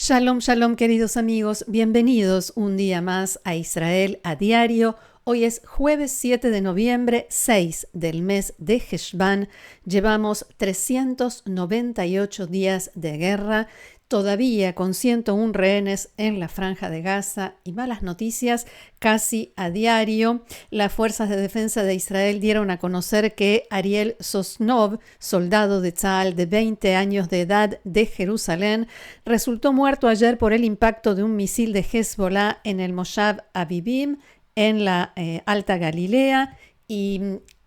Shalom, shalom, queridos amigos. Bienvenidos un día más a Israel a Diario. Hoy es jueves 7 de noviembre, 6 del mes de Heshvan. Llevamos 398 días de guerra, todavía con 101 rehenes en la Franja de Gaza y malas noticias casi a diario. Las fuerzas de defensa de Israel dieron a conocer que Ariel Sosnov, soldado de Tzahal de 20 años de edad de Jerusalén, resultó muerto ayer por el impacto de un misil de Hezbollah en el Moshav Abibim, en la Alta Galilea, y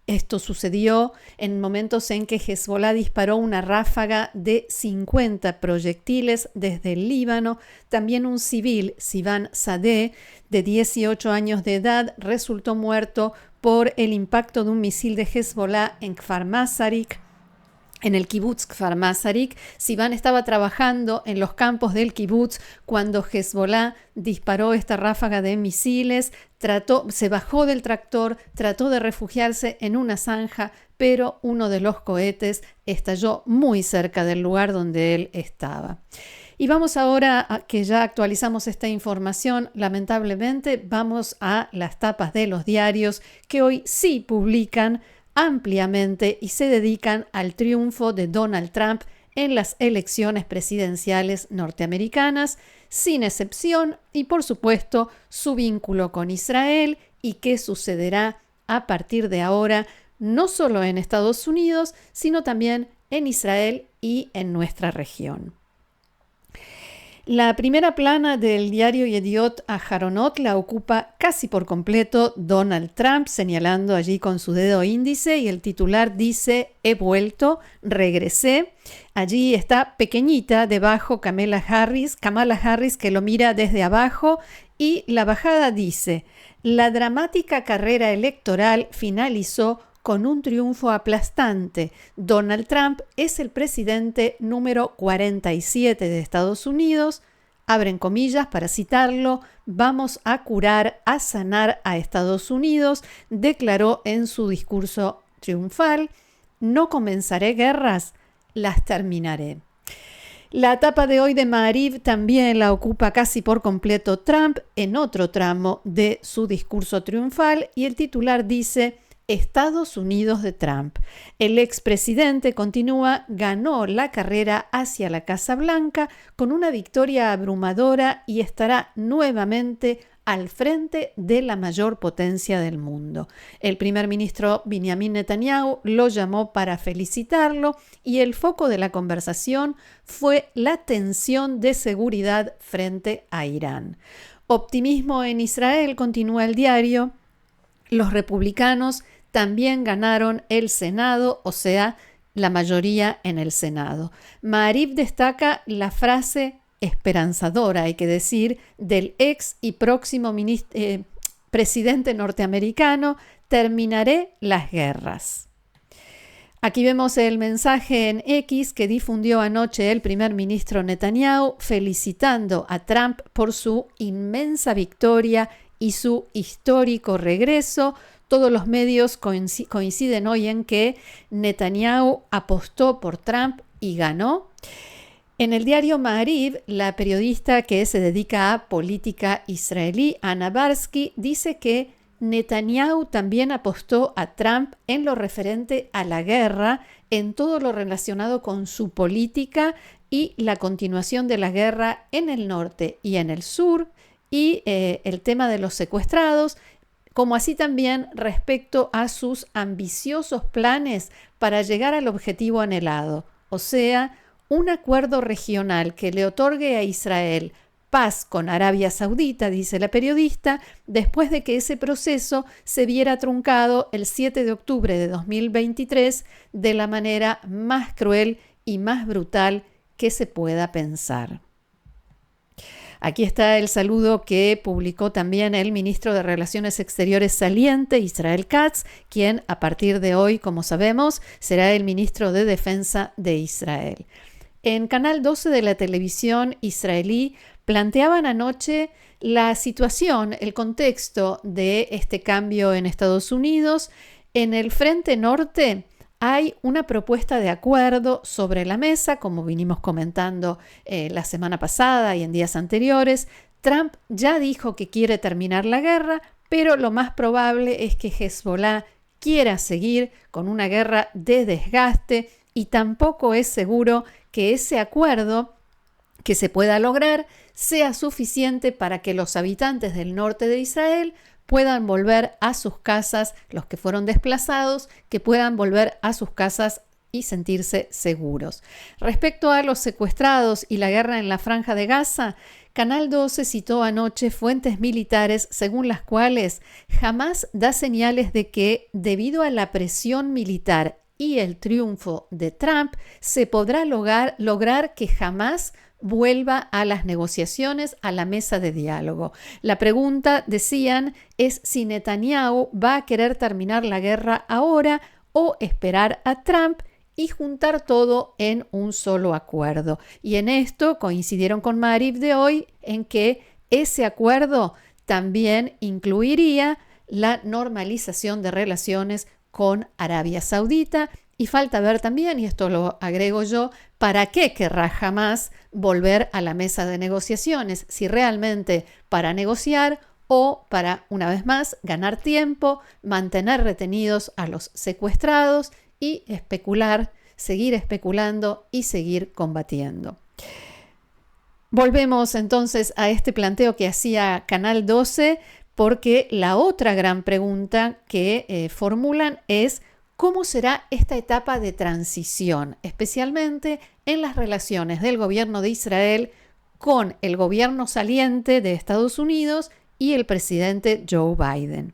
esto sucedió en momentos en que Hezbollah disparó una ráfaga de 50 proyectiles desde el Líbano. También un civil, Sivan Sadeh, de 18 años de edad, resultó muerto por el impacto de un misil de Hezbollah en Kfar Masarik, en el kibutz Kfar Masarik. Sivan estaba trabajando en los campos del kibutz cuando Hezbollah disparó esta ráfaga de misiles. Se bajó del tractor, trató de refugiarse en una zanja, pero uno de los cohetes estalló muy cerca del lugar donde él estaba. Y vamos ahora, que ya actualizamos esta información, lamentablemente vamos a las tapas de los diarios que hoy sí publican ampliamente y se dedican al triunfo de Donald Trump en las elecciones presidenciales norteamericanas, sin excepción, y por supuesto su vínculo con Israel y qué sucederá a partir de ahora, no solo en Estados Unidos, sino también en Israel y en nuestra región. La primera plana del diario Yediot Aharonot la ocupa casi por completo Donald Trump, señalando allí con su dedo índice, y el titular dice: he vuelto, regresé. Allí está pequeñita debajo Kamala Harris, que lo mira desde abajo, y la bajada dice: la dramática carrera electoral finalizó con un triunfo aplastante. Donald Trump es el presidente número 47 de Estados Unidos. Abren comillas para citarlo: vamos a curar, a sanar a Estados Unidos, declaró en su discurso triunfal. No comenzaré guerras, las terminaré. La tapa de hoy de Ma'ariv también la ocupa casi por completo Trump en otro tramo de su discurso triunfal, y el titular dice: Estados Unidos de Trump. El expresidente, continúa, ganó la carrera hacia la Casa Blanca con una victoria abrumadora y estará nuevamente al frente de la mayor potencia del mundo. El primer ministro Benjamin Netanyahu lo llamó para felicitarlo, y el foco de la conversación fue la tensión de seguridad frente a Irán. Optimismo en Israel, continúa el diario. Los republicanos también ganaron el Senado, o sea, la mayoría en el Senado. Ma'ariv destaca la frase esperanzadora, hay que decir, del ex y próximo presidente norteamericano: terminaré las guerras. Aquí vemos el mensaje en X que difundió anoche el primer ministro Netanyahu, felicitando a Trump por su inmensa victoria y su histórico regreso. Todos los medios coinciden hoy en que Netanyahu apostó por Trump y ganó. En el diario Ma'ariv, la periodista que se dedica a política israelí, Ana Barsky, dice que Netanyahu también apostó a Trump en lo referente a la guerra, en todo lo relacionado con su política y la continuación de la guerra en el norte y en el sur, y el tema de los secuestrados, como así también respecto a sus ambiciosos planes para llegar al objetivo anhelado, o sea, un acuerdo regional que le otorgue a Israel paz con Arabia Saudita, dice la periodista, después de que ese proceso se viera truncado el 7 de octubre de 2023 de la manera más cruel y más brutal que se pueda pensar. Aquí está el saludo que publicó también el ministro de Relaciones Exteriores saliente, Israel Katz, quien a partir de hoy, como sabemos, será el ministro de Defensa de Israel. En Canal 12 de la televisión israelí planteaban anoche la situación, el contexto de este cambio en Estados Unidos. En el frente norte hay una propuesta de acuerdo sobre la mesa, como vinimos comentando la semana pasada y en días anteriores. Trump ya dijo que quiere terminar la guerra, pero lo más probable es que Hezbollah quiera seguir con una guerra de desgaste y tampoco es seguro que ese acuerdo que se pueda lograr sea suficiente para que los habitantes del norte de Israel puedan volver a sus casas, los que fueron desplazados, que puedan volver a sus casas y sentirse seguros. Respecto a los secuestrados y la guerra en la Franja de Gaza, Canal 12 citó anoche fuentes militares según las cuales Hamás da señales de que, debido a la presión militar y el triunfo de Trump, se podrá lograr que Hamás vuelva a las negociaciones, a la mesa de diálogo. La pregunta, decían, es si Netanyahu va a querer terminar la guerra ahora o esperar a Trump y juntar todo en un solo acuerdo. Y en esto coincidieron con Maariv de hoy en que ese acuerdo también incluiría la normalización de relaciones con Arabia Saudita. Y falta ver también, y esto lo agrego yo, ¿para qué querrá Hamás volver a la mesa de negociaciones? Si realmente para negociar o para, una vez más, ganar tiempo, mantener retenidos a los secuestrados y especular, seguir especulando y seguir combatiendo. Volvemos entonces a este planteo que hacía Canal 12, porque la otra gran pregunta que formulan es: ¿cómo será esta etapa de transición, especialmente en las relaciones del gobierno de Israel con el gobierno saliente de Estados Unidos y el presidente Joe Biden?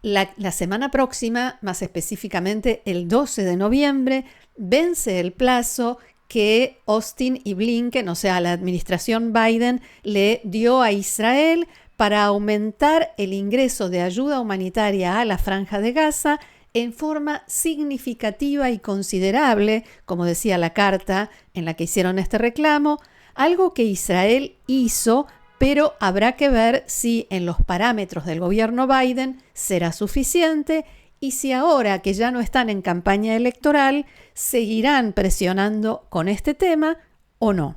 La semana próxima, más específicamente el 12 de noviembre, vence el plazo que Austin y Blinken, o sea, la administración Biden, le dio a Israel para aumentar el ingreso de ayuda humanitaria a la Franja de Gaza en forma significativa y considerable, como decía la carta en la que hicieron este reclamo, algo que Israel hizo, pero habrá que ver si en los parámetros del gobierno Biden será suficiente y si ahora que ya no están en campaña electoral seguirán presionando con este tema o no.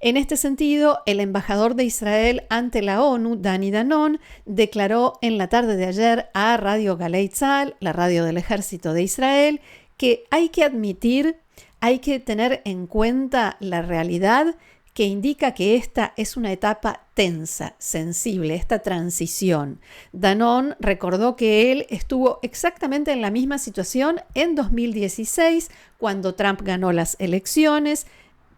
En este sentido, el embajador de Israel ante la ONU, Dani Danon, declaró en la tarde de ayer a Radio Galei Tzahal, la radio del Ejército de Israel, que hay que admitir, hay que tener en cuenta la realidad que indica que esta es una etapa tensa, sensible, esta transición. Danon recordó que él estuvo exactamente en la misma situación en 2016, cuando Trump ganó las elecciones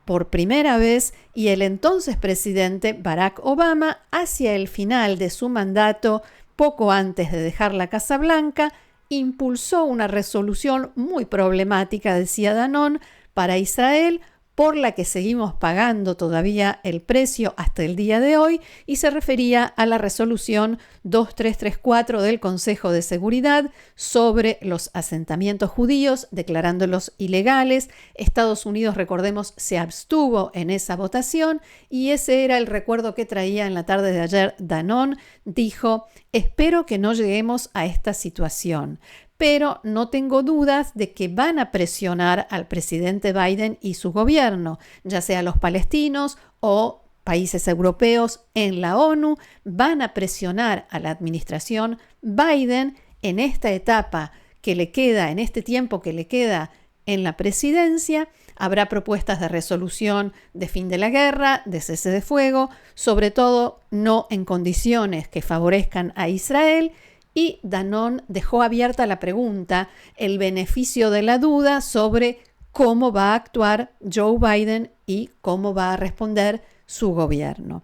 por primera vez y el entonces presidente Barack Obama, hacia el final de su mandato, poco antes de dejar la Casa Blanca, impulsó una resolución muy problemática, decía Danon, para Israel, por la que seguimos pagando todavía el precio hasta el día de hoy, y se refería a la resolución 2334 del Consejo de Seguridad sobre los asentamientos judíos, declarándolos ilegales. Estados Unidos, recordemos, se abstuvo en esa votación y ese era el recuerdo que traía en la tarde de ayer Danon. Dijo: espero que no lleguemos a esta situación, pero no tengo dudas de que van a presionar al presidente Biden y su gobierno, ya sea los palestinos o países europeos en la ONU, van a presionar a la administración Biden en esta etapa que le queda, en este tiempo que le queda en la presidencia. Habrá propuestas de resolución de fin de la guerra, de cese de fuego, sobre todo no en condiciones que favorezcan a Israel. Y Danon dejó abierta la pregunta, el beneficio de la duda sobre cómo va a actuar Joe Biden y cómo va a responder su gobierno.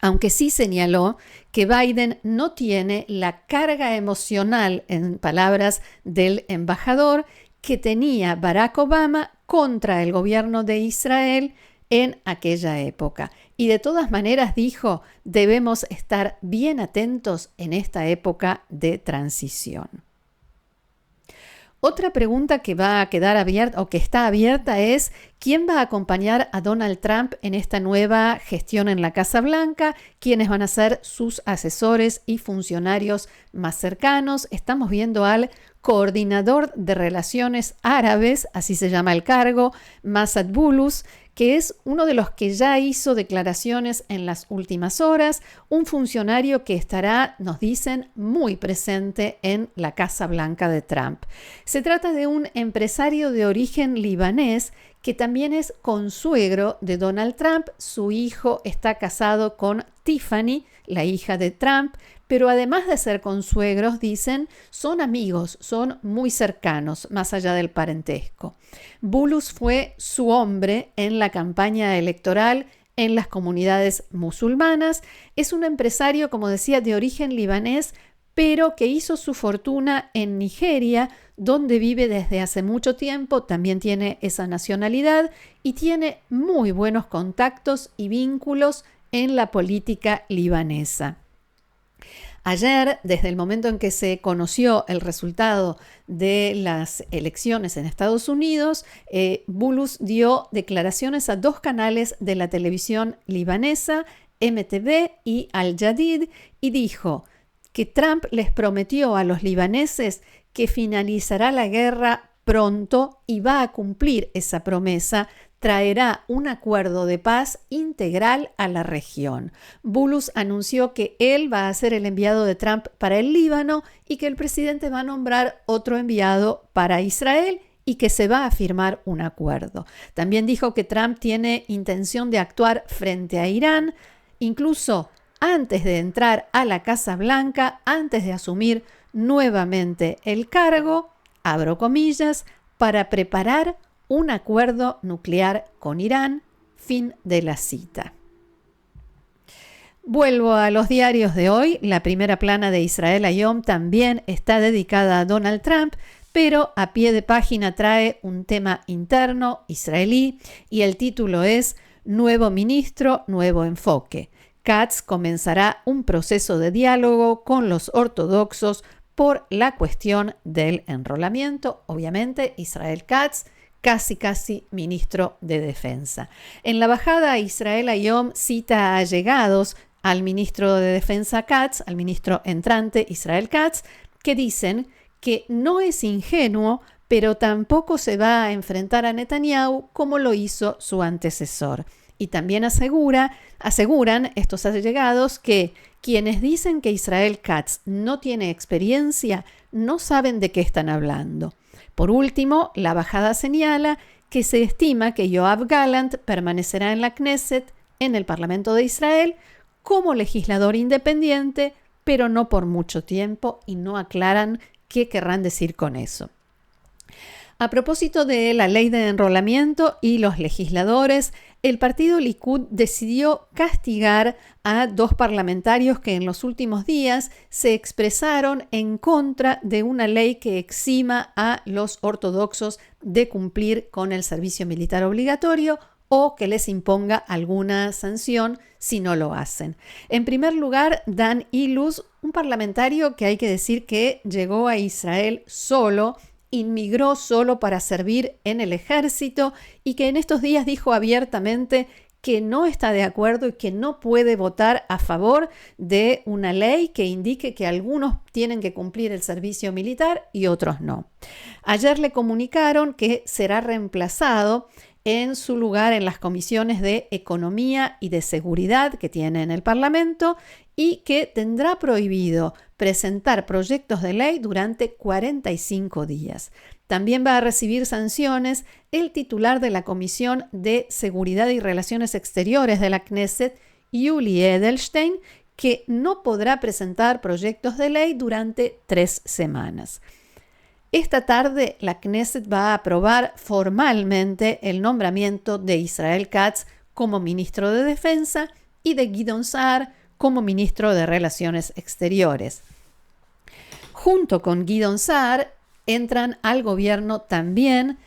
Aunque sí señaló que Biden no tiene la carga emocional, en palabras del embajador, que tenía Barack Obama contra el gobierno de Israel en aquella época. Y de todas maneras dijo, debemos estar bien atentos en esta época de transición. Otra pregunta que va a quedar abierta o que está abierta es ¿quién va a acompañar a Donald Trump en esta nueva gestión en la Casa Blanca? ¿Quiénes van a ser sus asesores y funcionarios más cercanos? Estamos viendo al coordinador de relaciones árabes, así se llama el cargo, Massad Bulus, que es uno de los que ya hizo declaraciones en las últimas horas, un funcionario que estará, nos dicen, muy presente en la Casa Blanca de Trump. Se trata de un empresario de origen libanés que también es consuegro de Donald Trump. Su hijo está casado con Tiffany, la hija de Trump, pero además de ser consuegros, dicen, son amigos, son muy cercanos, más allá del parentesco. Bulus fue su hombre en la campaña electoral en las comunidades musulmanas. Es un empresario, como decía, de origen libanés, pero que hizo su fortuna en Nigeria, donde vive desde hace mucho tiempo, también tiene esa nacionalidad y tiene muy buenos contactos y vínculos en la política libanesa. Ayer, desde el momento en que se conoció el resultado de las elecciones en Estados Unidos, Bulus dio declaraciones a 2 canales de la televisión libanesa, MTV y Al Jadid, y dijo que Trump les prometió a los libaneses que finalizará la guerra pronto y va a cumplir esa promesa, traerá un acuerdo de paz integral a la región. Bulus anunció que él va a ser el enviado de Trump para el Líbano y que el presidente va a nombrar otro enviado para Israel y que se va a firmar un acuerdo. También dijo que Trump tiene intención de actuar frente a Irán, incluso antes de entrar a la Casa Blanca, antes de asumir nuevamente el cargo, abro comillas, para preparar un acuerdo nuclear con Irán, fin de la cita. Vuelvo a los diarios de hoy. La primera plana de Israel Hayom también está dedicada a Donald Trump, pero a pie de página trae un tema interno israelí y el título es Nuevo ministro, nuevo enfoque. Katz comenzará un proceso de diálogo con los ortodoxos por la cuestión del enrolamiento. Obviamente, Israel Katz, casi ministro de Defensa. En la bajada, Israel Hayom cita a allegados al ministro de Defensa Katz, al ministro entrante Israel Katz, que dicen que no es ingenuo, pero tampoco se va a enfrentar a Netanyahu como lo hizo su antecesor. Y también aseguran estos allegados que quienes dicen que Israel Katz no tiene experiencia no saben de qué están hablando. Por último, la bajada señala que se estima que Yoav Gallant permanecerá en la Knesset, en el Parlamento de Israel, como legislador independiente, pero no por mucho tiempo, y no aclaran qué querrán decir con eso. A propósito de la ley de enrolamiento y los legisladores, el partido Likud decidió castigar a 2 parlamentarios que en los últimos días se expresaron en contra de una ley que exima a los ortodoxos de cumplir con el servicio militar obligatorio o que les imponga alguna sanción si no lo hacen. En primer lugar, Dan Iluz, un parlamentario que hay que decir que llegó a Israel solo, inmigró solo para servir en el ejército y que en estos días dijo abiertamente que no está de acuerdo y que no puede votar a favor de una ley que indique que algunos tienen que cumplir el servicio militar y otros no. Ayer le comunicaron que será reemplazado en su lugar en las comisiones de Economía y de Seguridad que tiene en el Parlamento y que tendrá prohibido presentar proyectos de ley durante 45 días. También va a recibir sanciones el titular de la Comisión de Seguridad y Relaciones Exteriores de la Knesset, Yuli Edelstein, que no podrá presentar proyectos de ley durante 3 semanas. Esta tarde la Knesset va a aprobar formalmente el nombramiento de Israel Katz como ministro de Defensa y de Gideon Sa'ar como ministro de Relaciones Exteriores. Junto con Gideon Sa'ar entran al gobierno también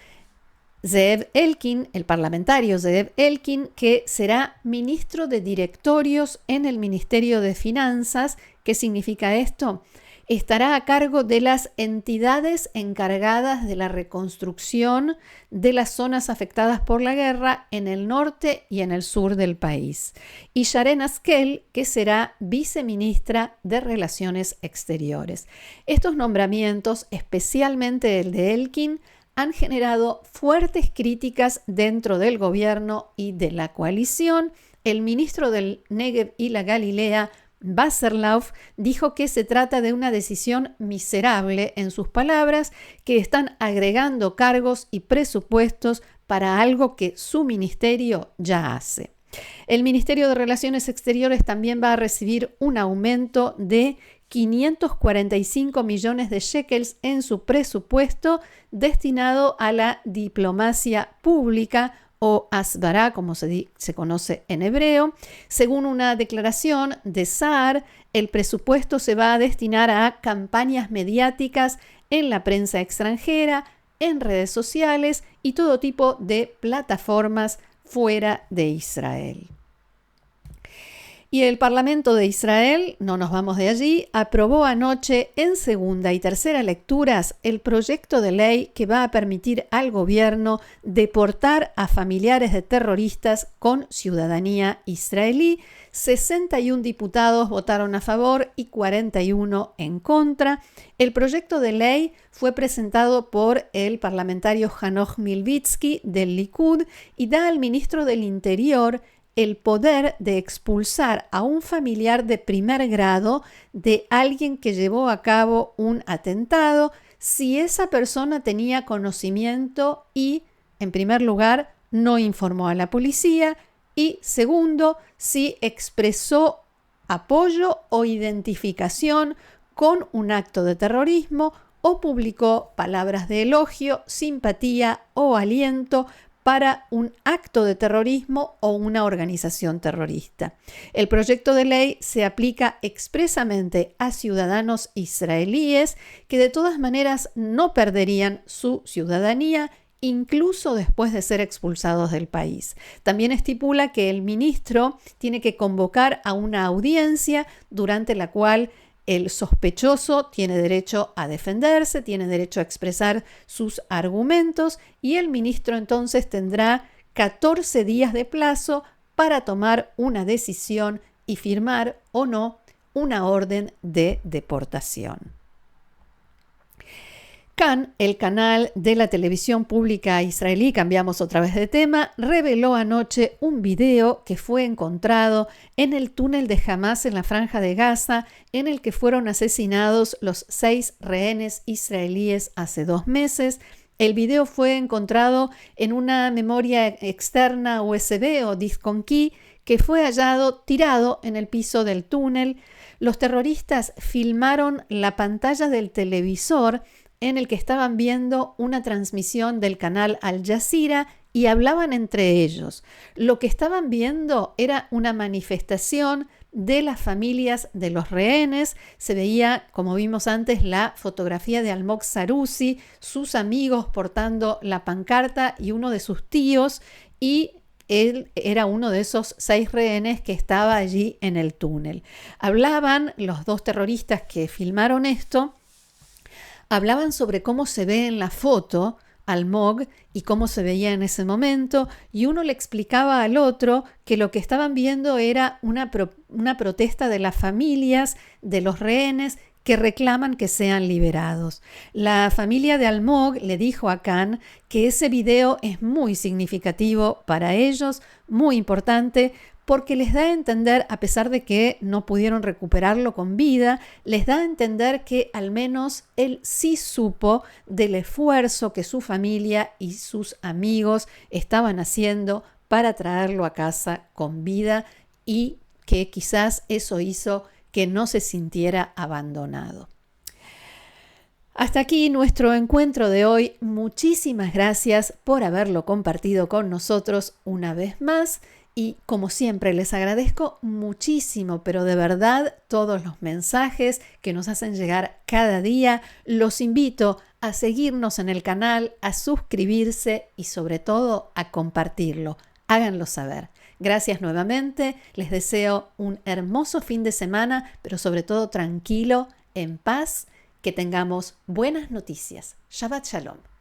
Zeev Elkin, el parlamentario Zeev Elkin, que será ministro de directorios en el Ministerio de Finanzas. ¿Qué significa esto? estará a cargo de las entidades encargadas de la reconstrucción de las zonas afectadas por la guerra en el norte y en el sur del país. Y Sharen Haskel, que será viceministra de Relaciones Exteriores. Estos nombramientos, especialmente el de Elkin, han generado fuertes críticas dentro del gobierno y de la coalición. El ministro del Negev y la Galilea, Wasserlauf, dijo que se trata de una decisión miserable, en sus palabras, que están agregando cargos y presupuestos para algo que su ministerio ya hace. El Ministerio de Relaciones Exteriores también va a recibir un aumento de 545 millones de shekels en su presupuesto destinado a la diplomacia pública o asbará, como se conoce en hebreo. Según una declaración de Saar, el presupuesto se va a destinar a campañas mediáticas en la prensa extranjera, en redes sociales y todo tipo de plataformas fuera de Israel. Y el Parlamento de Israel, no nos vamos de allí, aprobó anoche en segunda y tercera lecturas el proyecto de ley que va a permitir al gobierno deportar a familiares de terroristas con ciudadanía israelí. 61 diputados votaron a favor y 41 en contra. El proyecto de ley fue presentado por el parlamentario Hanoch Milvitsky del Likud y da al ministro del Interior el poder de expulsar a un familiar de primer grado de alguien que llevó a cabo un atentado si esa persona tenía conocimiento y, en primer lugar, no informó a la policía y, segundo, si expresó apoyo o identificación con un acto de terrorismo o publicó palabras de elogio, simpatía o aliento para un acto de terrorismo o una organización terrorista. El proyecto de ley se aplica expresamente a ciudadanos israelíes que de todas maneras no perderían su ciudadanía incluso después de ser expulsados del país. También estipula que el ministro tiene que convocar a una audiencia durante la cual el sospechoso tiene derecho a defenderse, tiene derecho a expresar sus argumentos y el ministro entonces tendrá 14 días de plazo para tomar una decisión y firmar o no una orden de deportación. Kan, el canal de la televisión pública israelí, cambiamos otra vez de tema, reveló anoche un video que fue encontrado en el túnel de Hamas en la Franja de Gaza, en el que fueron asesinados los 6 rehenes israelíes hace 2 meses. El video fue encontrado en una memoria externa USB o disk on key que fue hallado tirado en el piso del túnel. Los terroristas filmaron la pantalla del televisor en el que estaban viendo una transmisión del canal Al Jazeera y hablaban entre ellos. Lo que estaban viendo era una manifestación de las familias de los rehenes. Se veía, como vimos antes, la fotografía de Almog Sarusi, sus amigos portando la pancarta y uno de sus tíos, y él era uno de esos 6 rehenes que estaba allí en el túnel. Hablaban los 2 terroristas que filmaron esto. Hablaban sobre cómo se ve en la foto Almog y cómo se veía en ese momento, y uno le explicaba al otro que lo que estaban viendo era una protesta de las familias de los rehenes que reclaman que sean liberados. La familia de Almog le dijo a Kan que ese video es muy significativo para ellos, muy importante, porque les da a entender, a pesar de que no pudieron recuperarlo con vida, les da a entender que al menos él sí supo del esfuerzo que su familia y sus amigos estaban haciendo para traerlo a casa con vida y que quizás eso hizo que no se sintiera abandonado. Hasta aquí nuestro encuentro de hoy. Muchísimas gracias por haberlo compartido con nosotros una vez más. Y como siempre les agradezco muchísimo, pero de verdad, todos los mensajes que nos hacen llegar cada día. Los invito a seguirnos en el canal, a suscribirse y sobre todo a compartirlo. Háganlo saber. Gracias nuevamente. Les deseo un hermoso fin de semana, pero sobre todo tranquilo en paz, que tengamos buenas noticias. Shabbat Shalom.